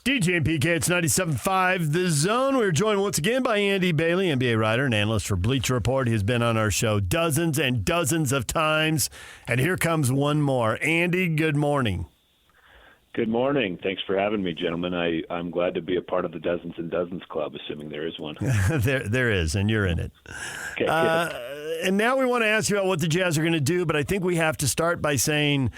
DJ and PK, it's 97.5 The Zone. We're joined once again by Andy Bailey, NBA writer and analyst for Bleacher Report. He has been on our show dozens and dozens of times. And here comes one more. Andy, good morning. Good morning. Thanks for having me, gentlemen. I'm glad to be a part of the Dozens and Dozens Club, assuming there is one. there is, and you're in it. Okay, and now we want to ask you about what the Jazz are going to do, but I think we have to start by saying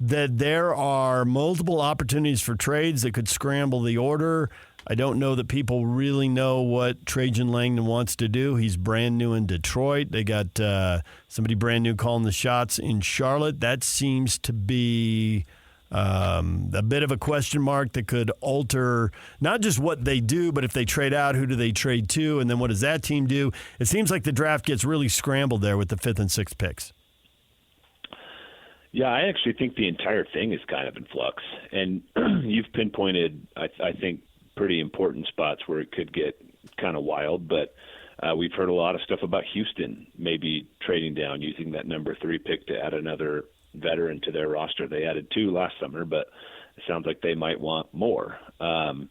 that there are multiple opportunities for trades that could scramble the order. I don't know that people really know what Trajan Langdon wants to do. He's brand new in Detroit. They got somebody brand new calling the shots in Charlotte. That seems to be a bit of a question mark that could alter not just what they do, but if they trade out, who do they trade to, and then what does that team do? It seems like the draft gets really scrambled there with the 5th and 6th picks. Yeah, I actually think the entire thing is kind of in flux. And you've pinpointed, I think, pretty important spots where it could get kind of wild. But we've heard a lot of stuff about Houston maybe trading down, using that number 3 pick to add another veteran to their roster. They added 2 last summer, but it sounds like they might want more. San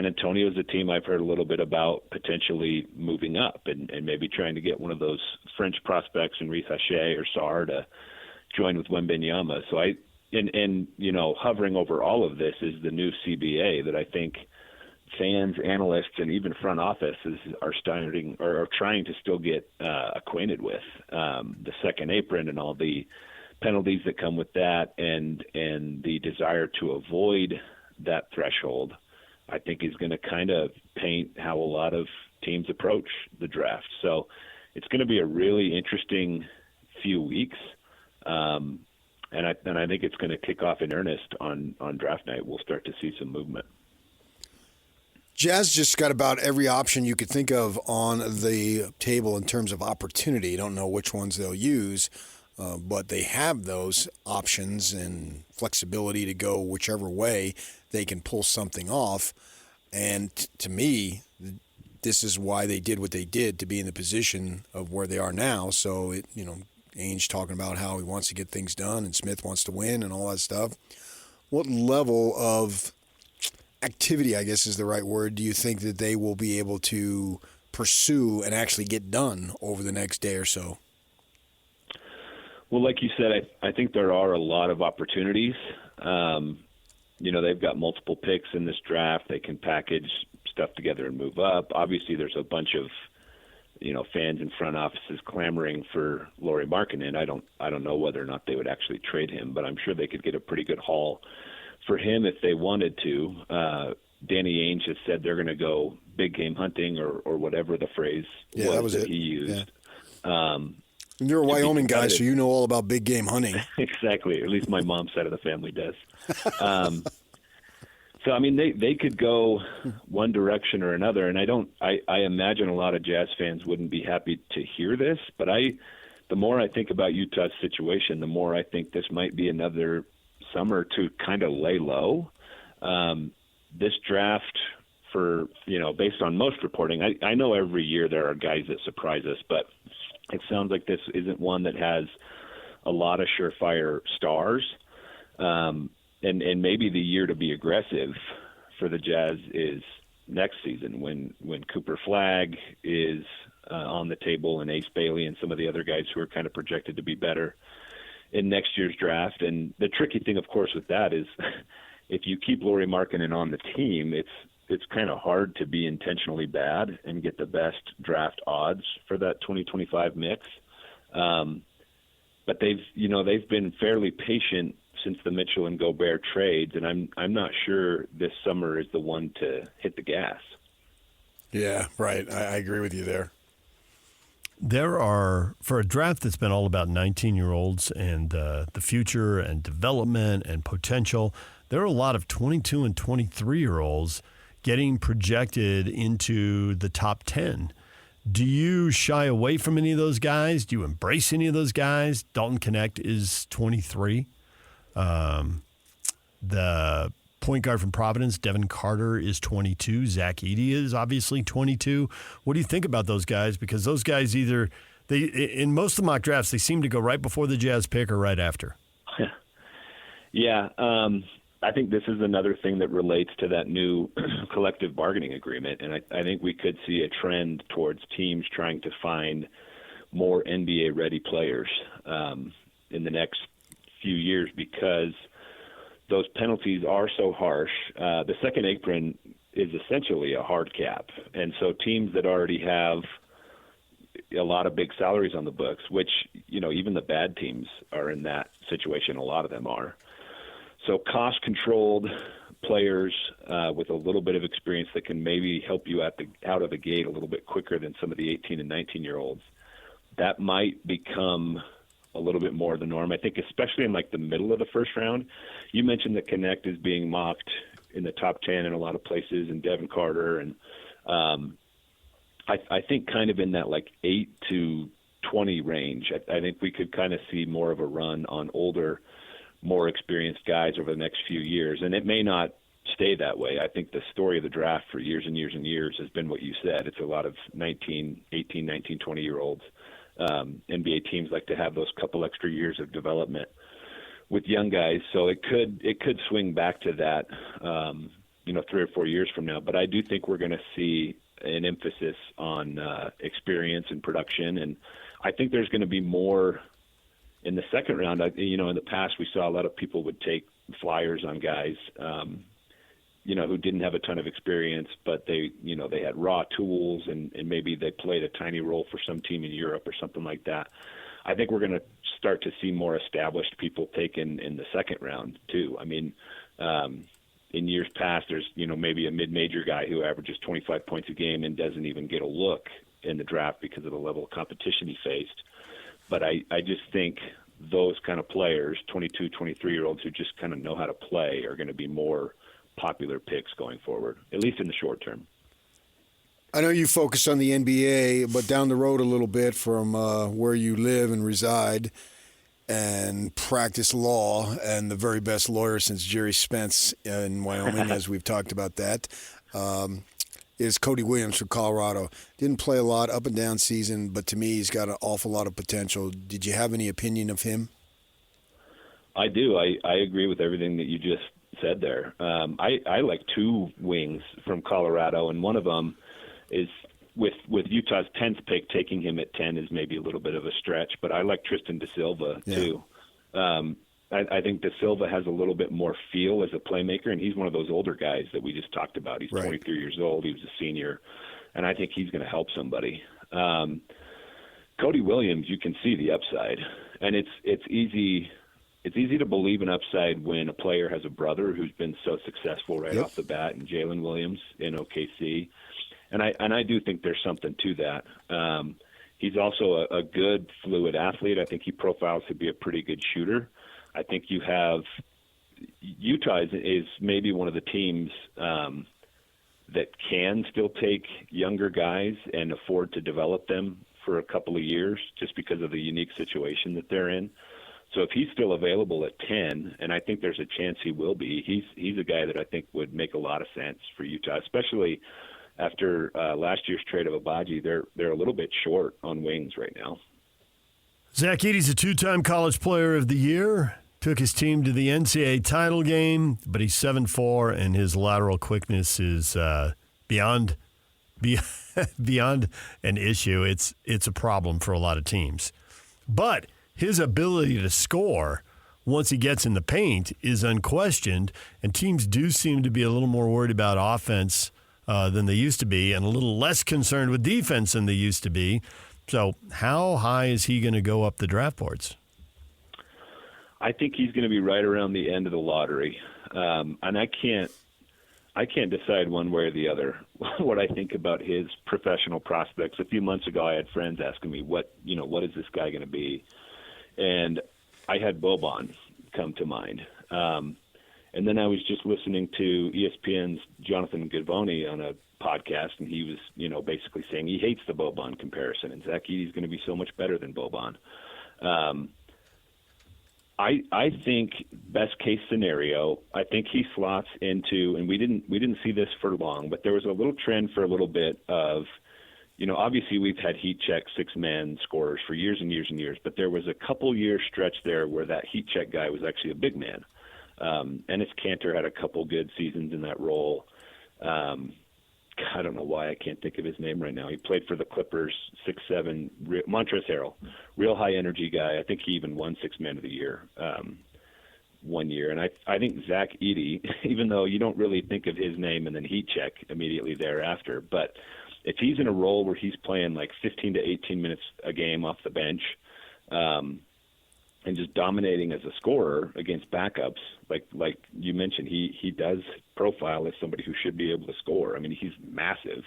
Antonio is a team I've heard a little bit about potentially moving up and maybe trying to get one of those French prospects in Reece Haché or Sarr to join with Wembanyama. So hovering over all of this is the new CBA that I think fans, analysts, and even front offices are trying to still get acquainted with. The second apron and all the penalties that come with that, and the desire to avoid that threshold, I think is going to kind of paint how a lot of teams approach the draft. So it's going to be a really interesting few weeks. And I think it's going to kick off in earnest on draft night. We'll start to see some movement. Jazz just got about every option you could think of on the table in terms of opportunity. You don't know which ones they'll use, but they have those options and flexibility to go whichever way they can pull something off. And to me, this is why they did what they did, to be in the position of where they are now. So, Ainge talking about how he wants to get things done and Smith wants to win and all that stuff. What level of activity, I guess is the right word, do you think that they will be able to pursue and actually get done over the next day or so? Well, like you said, I think there are a lot of opportunities. They've got multiple picks in this draft. They can package stuff together and move up. Obviously, there's a bunch of fans in front offices clamoring for Lauri Markkanen. I don't know whether or not they would actually trade him, but I'm sure they could get a pretty good haul for him if they wanted to. Danny Ainge has said they're going to go big game hunting or whatever the phrase was that he used. Yeah. You're a Wyoming guy, so you know all about big game hunting. Exactly. At least my mom's side of the family does. So, I mean, they could go one direction or another, and I imagine a lot of Jazz fans wouldn't be happy to hear this, but the more I think about Utah's situation, the more I think this might be another summer to kind of lay low. This draft, based on most reporting, I know every year there are guys that surprise us, but it sounds like this isn't one that has a lot of surefire stars. And maybe the year to be aggressive for the Jazz is next season when Cooper Flagg is on the table and Ace Bailey and some of the other guys who are kind of projected to be better in next year's draft. And the tricky thing, of course, with that is if you keep Lauri Markkanen on the team, it's kind of hard to be intentionally bad and get the best draft odds for that 2025 mix. But they've been fairly patient since the Mitchell and Gobert trades, and I'm not sure this summer is the one to hit the gas. Yeah, right. I agree with you there. There are, for a draft that's been all about 19-year-olds and the future and development and potential, there are a lot of 22 and 23-year-olds getting projected into the top 10. Do you shy away from any of those guys? Do you embrace any of those guys? Dalton Knecht is 23. The point guard from Providence, Devin Carter, is 22. Zach Edey is obviously 22. What do you think about those guys? Because those guys in most of the mock drafts, they seem to go right before the Jazz pick or right after. Yeah. I think this is another thing that relates to that new collective bargaining agreement, and I think we could see a trend towards teams trying to find more NBA-ready players in the next few years because those penalties are so harsh. The second apron is essentially a hard cap, and so teams that already have a lot of big salaries on the books, which, even the bad teams are in that situation, a lot of them are. So cost-controlled players with a little bit of experience that can maybe help you out of the gate a little bit quicker than some of the 18 and 19-year-olds, that might become a little bit more the norm. I think especially in the middle of the first round. You mentioned that Connect is being mocked in the top 10 in a lot of places, and Devin Carter, and I think kind of in that 8 to 20 range. I think we could kind of see more of a run on older, more experienced guys over the next few years, and it may not stay that way. I think the story of the draft for years and years and years has been what you said. It's a lot of 18, 19, 20-year-olds. NBA teams like to have those couple extra years of development with young guys, so it could swing back to that, 3 or 4 years from now. But I do think we're going to see an emphasis on experience and production, and I think there's going to be more in the second round. In the past we saw a lot of people would take flyers on guys, who didn't have a ton of experience, but they had raw tools and maybe they played a tiny role for some team in Europe or something like that. I think we're going to start to see more established people taken in the second round too. I mean, in years past, there's, maybe a mid-major guy who averages 25 points a game and doesn't even get a look in the draft because of the level of competition he faced. But I just think those kind of players, 22, 23-year-olds who just kind of know how to play, are going to be more popular picks going forward, at least in the short term. I know you focus on the NBA, but down the road a little bit from where you live and reside and practice law, and the very best lawyer since Jerry Spence in Wyoming, as we've talked about that, is Cody Williams from Colorado. Didn't play a lot, up and down season, but to me he's got an awful lot of potential. Did you have any opinion of him? I do. I agree with everything that you just said there. I like two wings from Colorado, and one of them is with Utah's 10th pick. Taking him at 10 is maybe a little bit of a stretch, but I like Tristan Da Silva too. I think Da Silva has a little bit more feel as a playmaker, and he's one of those older guys that we just talked about. He's 23 years old. He was a senior, and I think he's going to help somebody. Cody Williams, you can see the upside, and it's easy. It's easy to believe in upside when a player has a brother who's been so successful right off the bat, and Jalen Williams in OKC. And I do think there's something to that. He's also a good, fluid athlete. I think he profiles to be a pretty good shooter. I think you have Utah is maybe one of the teams that can still take younger guys and afford to develop them for a couple of years just because of the unique situation that they're in. So if he's still available at 10, and I think there's a chance he will be, he's a guy that I think would make a lot of sense for Utah, especially after last year's trade of Abaji. They're a little bit short on wings right now. Zach Edey's a two-time College Player of the Year. Took his team to the NCAA title game, but he's 7'4", and his lateral quickness is beyond an issue. It's a problem for a lot of teams. But his ability to score once he gets in the paint is unquestioned, and teams do seem to be a little more worried about offense than they used to be, and a little less concerned with defense than they used to be. So how high is he going to go up the draft boards? I think he's going to be right around the end of the lottery, and I can't decide one way or the other what I think about his professional prospects. A few months ago, I had friends asking me, what is this guy going to be? And I had Boban come to mind. And then I was just listening to ESPN's Jonathan Givony on a podcast, and he was, basically saying he hates the Boban comparison, and Zach Edey's going to be so much better than Boban. I think best case scenario, I think he slots into, and we didn't see this for long, but there was a little trend for a little bit of, obviously we've had heat check 6-man scorers for years and years and years, but there was a couple year stretch there where that heat check guy was actually a big man. Enes Kanter had a couple good seasons in that role. I don't know why I can't think of his name right now. He played for the Clippers, 6'7", Montrezl Harrell, real high-energy guy. I think he even won Sixth Man of the Year one year. And I think Zach Edey, even though you don't really think of his name and then heat check immediately thereafter, but if he's in a role where he's playing like 15 to 18 minutes a game off the bench and just dominating as a scorer against backups, like you mentioned, he does profile as somebody who should be able to score. I mean, he's massive,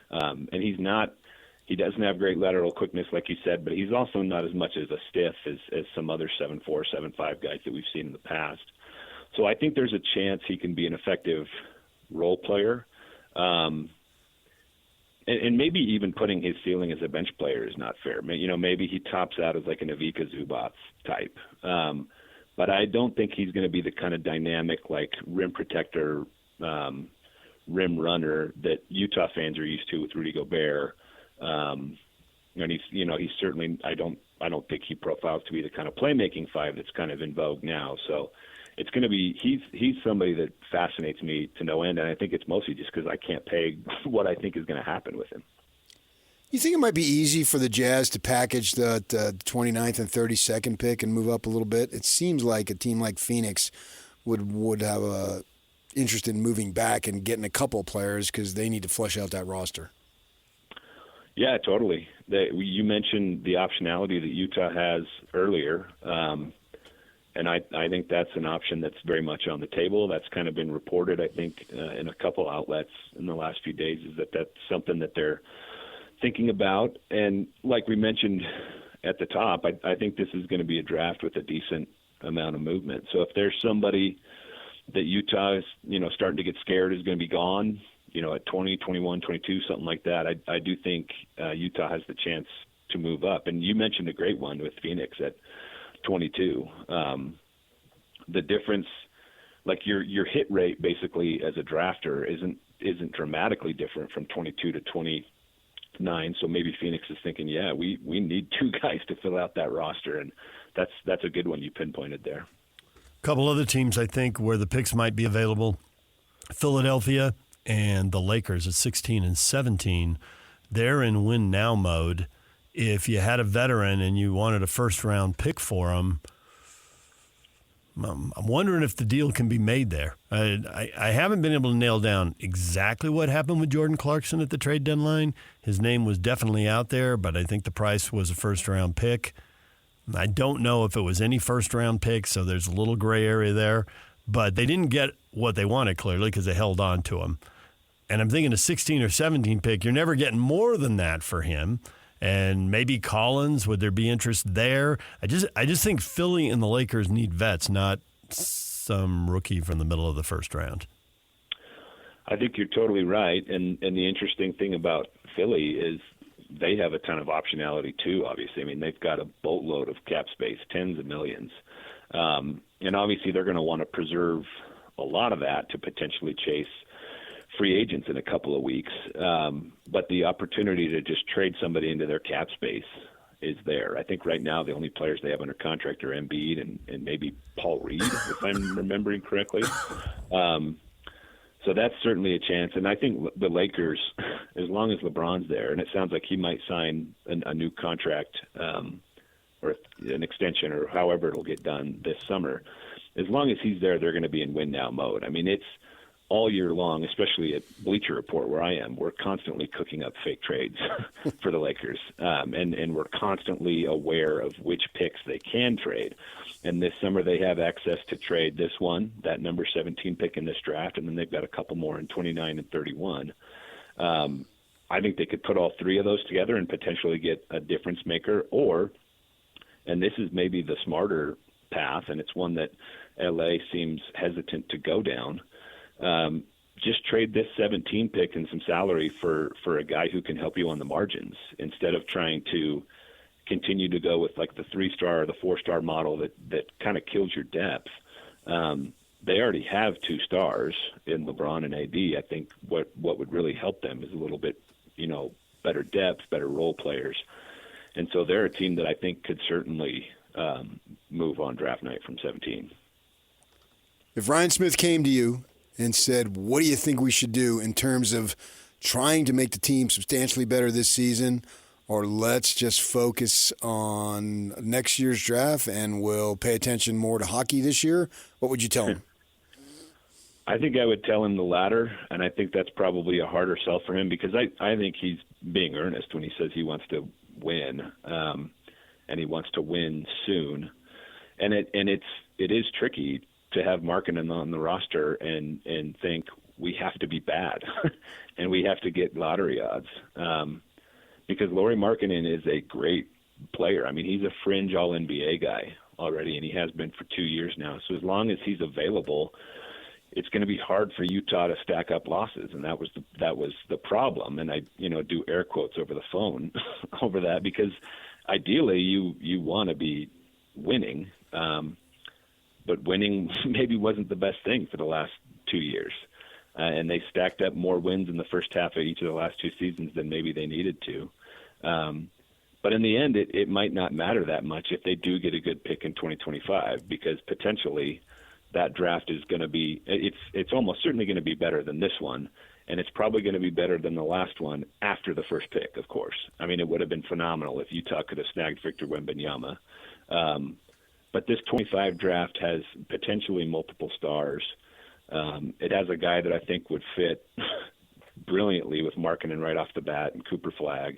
and he doesn't have great lateral quickness, like you said, but he's also not as much as a stiff as some other 7'4", 7'5" guys that we've seen in the past. So I think there's a chance he can be an effective role player. And maybe even putting his ceiling as a bench player is not fair. Maybe he tops out as like an Ivica Zubac type. But I don't think he's going to be the kind of dynamic, like rim protector, rim runner that Utah fans are used to with Rudy Gobert. And he's certainly, I don't think he profiles to be the kind of playmaking five that's kind of in vogue now. So it's going to be, he's somebody that fascinates me to no end, and I think it's mostly just because I can't peg what I think is going to happen with him. You think it might be easy for the Jazz to package the 29th and 32nd pick and move up a little bit? It seems like a team like Phoenix would have a interest in moving back and getting a couple of players because they need to flesh out that roster. Yeah, totally. You mentioned the optionality that Utah has earlier. And I think that's an option that's very much on the table. That's kind of been reported, I think, in a couple outlets in the last few days, is that's something that they're thinking about. And like we mentioned at the top, I think this is going to be a draft with a decent amount of movement. So if there's somebody that Utah is, starting to get scared is going to be gone, at 20, 21, 22, something like that, I do think Utah has the chance to move up. And you mentioned a great one with Phoenix at 22. The difference, like your hit rate basically as a drafter isn't dramatically different from 22 to 29. So maybe Phoenix is thinking, yeah, we need two guys to fill out that roster, and that's a good one you pinpointed there. A couple other teams I think where the picks might be available: Philadelphia and the Lakers at 16 and 17. They're in win now mode. If you had a veteran and you wanted a first-round pick for him, I'm wondering if the deal can be made there. I haven't been able to nail down exactly what happened with Jordan Clarkson at the trade deadline. His name was definitely out there, but I think the price was a first-round pick. I don't know if it was any first-round pick, so there's a little gray area there. But they didn't get what they wanted, clearly, because they held on to him. And I'm thinking a 16 or 17 pick, you're never getting more than that for him. And maybe Collins, would there be interest there? I just think Philly and the Lakers need vets, not some rookie from the middle of the first round. I think you're totally right. And the interesting thing about Philly is they have a ton of optionality too, obviously. I mean, they've got a boatload of cap space, tens of millions. And obviously they're going to want to preserve a lot of that to potentially chase free agents in a couple of weeks. But the opportunity to just trade somebody into their cap space is there. I think right now the only players they have under contract are Embiid and maybe Paul Reed, if I'm remembering correctly. So that's certainly a chance. And I think the Lakers, as long as LeBron's there, and it sounds like he might sign a new contract or an extension or however it'll get done this summer, as long as he's there, they're going to be in win-now mode. I mean, it's all year long, especially at Bleacher Report where I am, we're constantly cooking up fake trades for the Lakers. And we're constantly aware of which picks they can trade. And this summer they have access to trade this one, that number 17 pick in this draft, and then they've got a couple more in 29 and 31. I think they could put all three of those together and potentially get a difference maker, or, and this is maybe the smarter path, and it's one that LA seems hesitant to go down, just trade this 17 pick and some salary for a guy who can help you on the margins instead of trying to continue to go with like the 3-star or the 4-star model that kind of kills your depth. They already have 2 stars in LeBron and AD. I think what would really help them is a little bit, better depth, better role players. And so they're a team that I think could certainly move on draft night from 17. If Ryan Smith came to you and said, what do you think we should do in terms of trying to make the team substantially better this season, or let's just focus on next year's draft and we'll pay attention more to hockey this year, what would you tell him? I think I would tell him the latter, and I think that's probably a harder sell for him because I think he's being earnest when he says he wants to win, and he wants to win soon. And it is tricky to have Markkanen on the roster and think we have to be bad and we have to get lottery odds. Because Lauri Markkanen is a great player. I mean, he's a fringe All-NBA guy already, and he has been for 2 years now. So as long as he's available, it's going to be hard for Utah to stack up losses, and that was the problem. And I do air quotes over the phone over that because ideally you want to be winning, but winning maybe wasn't the best thing for the last 2 years. And they stacked up more wins in the first half of each of the last 2 seasons than maybe they needed to. But in the end, it might not matter that much if they do get a good pick in 2025, because potentially that draft is going to be it's almost certainly going to be better than this one, and it's probably going to be better than the last one after the first pick, of course. I mean, it would have been phenomenal if Utah could have snagged Victor Wembanyama. But this 25 draft has potentially multiple stars. It has a guy that I think would fit brilliantly with Markkanen right off the bat and Cooper Flagg.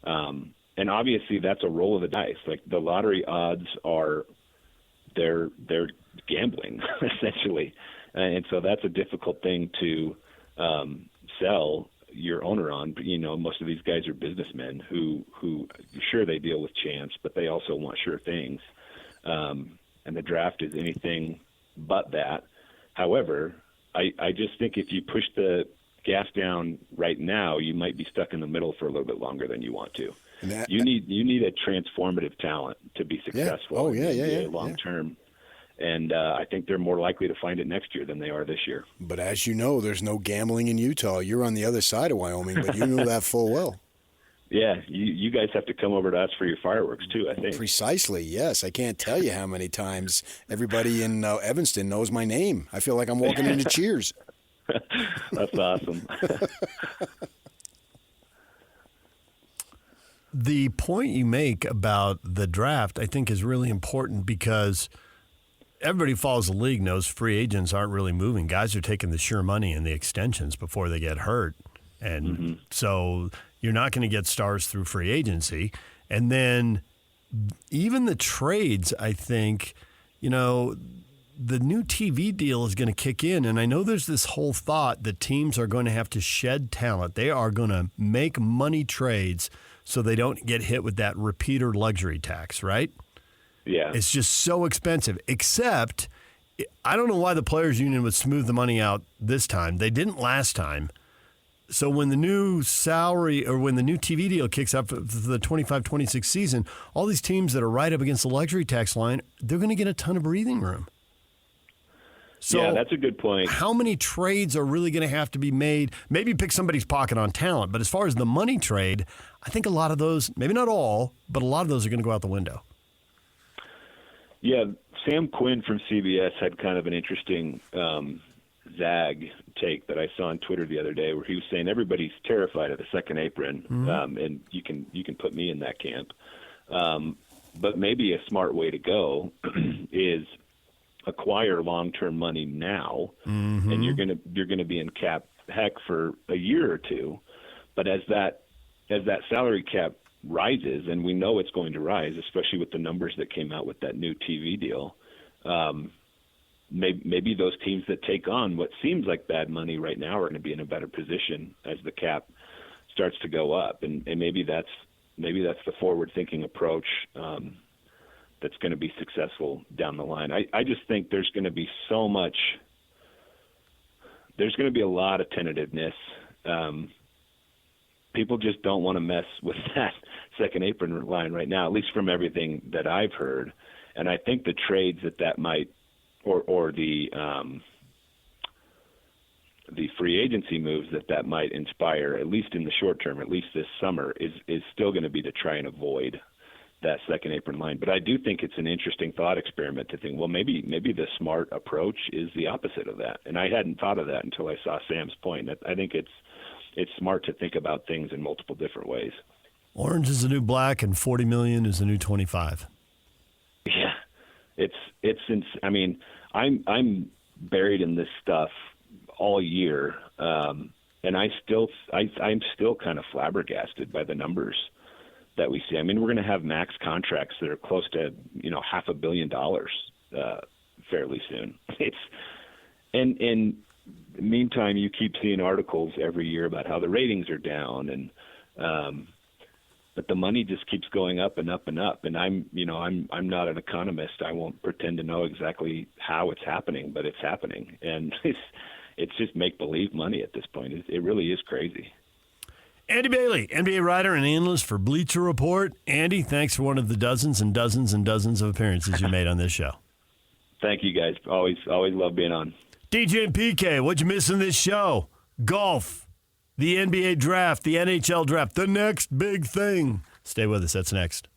And obviously that's a roll of the dice. Like the lottery odds are they're gambling essentially. And so that's a difficult thing to sell your owner on. You know, most of these guys are businessmen who sure they deal with chance, but they also want sure things. And the draft is anything but that. However, I just think if you push the gas down right now, you might be stuck in the middle for a little bit longer than you want to. You need a transformative talent to be successful long term. And I think they're more likely to find it next year than they are this year. But as you know, there's no gambling in Utah. You're on the other side of Wyoming, but you know that full well. Yeah, you guys have to come over to us for your fireworks too, I think. Precisely, yes. I can't tell you how many times everybody in Evanston knows my name. I feel like I'm walking into Cheers. That's awesome. The point you make about the draft, I think, is really important because everybody who follows the league knows free agents aren't really moving. Guys are taking the sure money and the extensions before they get hurt. And so you're not going to get stars through free agency. And then even the trades, I think, you know, the new TV deal is going to kick in. And I know there's this whole thought that teams are going to have to shed talent. They are going to make money trades so they don't get hit with that repeater luxury tax, right? Yeah. It's just so expensive. Except, I don't know why the Players Union would smooth the money out this time. They didn't last time. So when the new salary or when the new TV deal kicks up for the 25-26 season, all these teams that are right up against the luxury tax line, they're going to get a ton of breathing room. So yeah, that's a good point. How many trades are really going to have to be made? Maybe pick somebody's pocket on talent, but as far as the money trade, I think a lot of those, maybe not all, but a lot of those are going to go out the window. Yeah, Sam Quinn from CBS had kind of an interesting zag take that I saw on Twitter the other day, where he was saying everybody's terrified of the second apron, and you can put me in that camp. But maybe a smart way to go is acquire long-term money now, and you're gonna be in cap heck for a year or two. But as that salary cap rises, and we know it's going to rise, especially with the numbers that came out with that new TV deal, maybe those teams that take on what seems like bad money right now are going to be in a better position as the cap starts to go up, and maybe that's the forward-thinking approach that's going to be successful down the line. I just think there's going to be a lot of tentativeness. People just don't want to mess with that second apron line right now, at least from everything that I've heard. And I think the trades that might, or the free agency moves that might inspire, at least in the short term, at least this summer, is still going to be to try and avoid that second apron line. But I do think it's an interesting thought experiment to think, well, maybe the smart approach is the opposite of that. And I hadn't thought of that until I saw Sam's point. I think it's smart to think about things in multiple different ways. Orange is the new black, and $40 million is the new 25. Yeah, it's. I mean, I'm buried in this stuff all year, and I'm still kind of flabbergasted by the numbers that we see. I mean, we're going to have max contracts that are close to $500 million fairly soon. And meantime, you keep seeing articles every year about how the ratings are down, and but the money just keeps going up and up and up. And I'm not an economist. I won't pretend to know exactly how it's happening, but it's happening, and it's just make believe money at this point. It really is crazy. Andy Bailey, NBA writer and analyst for Bleacher Report. Andy, thanks for one of the dozens and dozens and dozens of appearances you made on this show. Thank you, guys. Always love being on. DJ and PK, what'd you miss in this show? Golf, the NBA draft, the NHL draft, the next big thing. Stay with us. That's next.